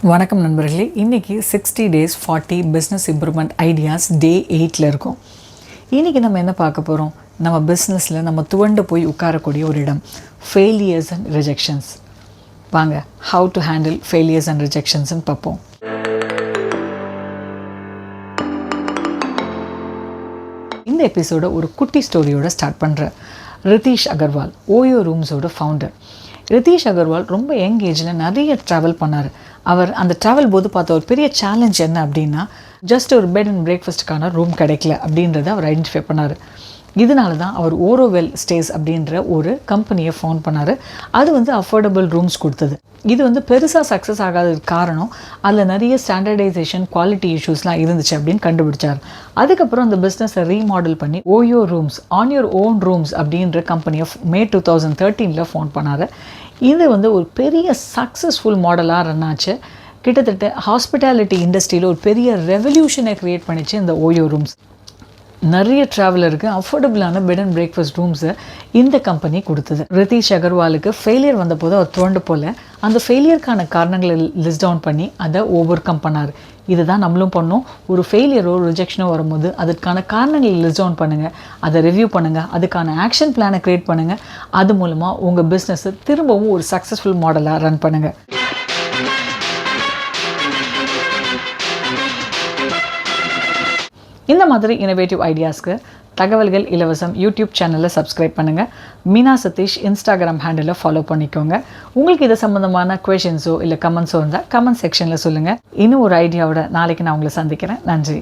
வணக்கம் நண்பர்களே. இன்றைக்கி 60 days 40 பிஸ்னஸ் இம்ப்ரூவ்மெண்ட் ஐடியாஸ் டே 8ல் இருக்கும். இன்றைக்கி நம்ம என்ன பார்க்க போகிறோம்? நம்ம பிஸ்னஸில் நம்ம துவண்டு போய் உட்காரக்கூடிய ஒரு இடம், ஃபெயிலியர்ஸ் அண்ட் ரிஜெக்ஷன்ஸ். வாங்க, how to handle failures and ரிஜெக்ஷன்ஸ்ன்னு பார்ப்போம். இந்த எபிசோட ஒரு குட்டி ஸ்டோரியோட ஸ்டார்ட் பண்ணுறேன். ரிதீஷ் அகர்வால், ஓயோ ரூம்ஸோட ஃபவுண்டர். ரிதீஷ் அகர்வால் ரொம்ப யங் ஏஜில் நிறைய ட்ராவல் பண்ணார். அவர் அந்த ட்ராவல் போது பார்த்த ஒரு பெரிய சேலஞ்ச் என்ன அப்படின்னா, ஜஸ்ட் ஒரு பெட் அண்ட் பிரேக்ஃபாஸ்ட்டுக்கான ரூம் கிடைக்கல அப்படின்றத அவர் ஐடென்டிஃபை பண்ணார். இதனால தான் அவர் ஓரோவெல் ஸ்டேஸ் அப்படின்ற ஒரு கம்பெனியை ஃபவுண்ட் பண்ணார். அது அஃபோர்டபுள் ரூம்ஸ் கொடுத்தது. இது பெருசாக சக்ஸஸ் ஆகாததுக்கு காரணம் அதில் நிறைய ஸ்டாண்டர்டைசேஷன், குவாலிட்டி இஷ்யூஸ்லாம் இருந்துச்சு அப்படின்னு கண்டுபிடிச்சார். அதுக்கப்புறம் அந்த பிஸ்னஸை ரீமாடல் பண்ணி OYO rooms, on your own rooms அப்படின்ற கம்பெனியை மே 2013 ஃபவுண்ட் பண்ணார். இது ஒரு பெரிய சக்ஸஸ்ஃபுல் மாடலாக ரன் ஆச்சு. கிட்டத்தட்ட ஹாஸ்பிட்டாலிட்டி இண்டஸ்ட்ரியில் ஒரு பெரிய ரெவல்யூஷனை க்ரியேட் பண்ணிச்சு இந்த ஓயோ ரூம்ஸ். நிறைய ட்ராவலருக்கு அஃபோர்டபுளான பெட் அண்ட் பிரேக்ஃபாஸ்ட் ரூம்ஸை இந்த கம்பெனி கொடுத்தது. ரிதீஷ் அகர்வாலுக்கு ஃபெயிலியர் வந்தபோது அவர் தோண்டு போல் அந்த ஃபெயிலியருக்கான காரணங்களை லிஸ்ட் டவுன் பண்ணி அதை ஓவர் கம் பண்ணார். இதை தான் நம்மளும் பண்ணோம். ஒரு ஃபெயிலியரோ ரிஜெக்ஷனோ வரும்போது அதுக்கான காரணங்களை லிஸ்ட் டவுன் பண்ணுங்கள், அதை ரிவ்யூ பண்ணுங்கள், அதுக்கான ஆக்ஷன் பிளானை க்ரியேட் பண்ணுங்கள். அது மூலமாக உங்கள் பிஸ்னஸை திரும்பவும் ஒரு சக்ஸஸ்ஃபுல் மாடலாக ரன் பண்ணுங்கள். இந்த மாதிரி இன்னோவேட்டிவ் ஐடியாஸ்க்கு தகவல்கள் இலவசம் யூடியூப் சேனலில் சப்ஸ்கிரைப் பண்ணுங்கள். Meena Satish Instagram handle follow பண்ணிக்கோங்க. உங்களுக்கு இது சம்மந்தமான குவெஷன்ஸோ இல்லை கமெண்ட்ஸோ இருந்தால் கமெண்ட் செக்ஷனில் சொல்லுங்கள். இன்னும் ஒரு ஐடியாவோட நாளைக்கு நான் உங்களை சந்திக்கிறேன். நன்றி.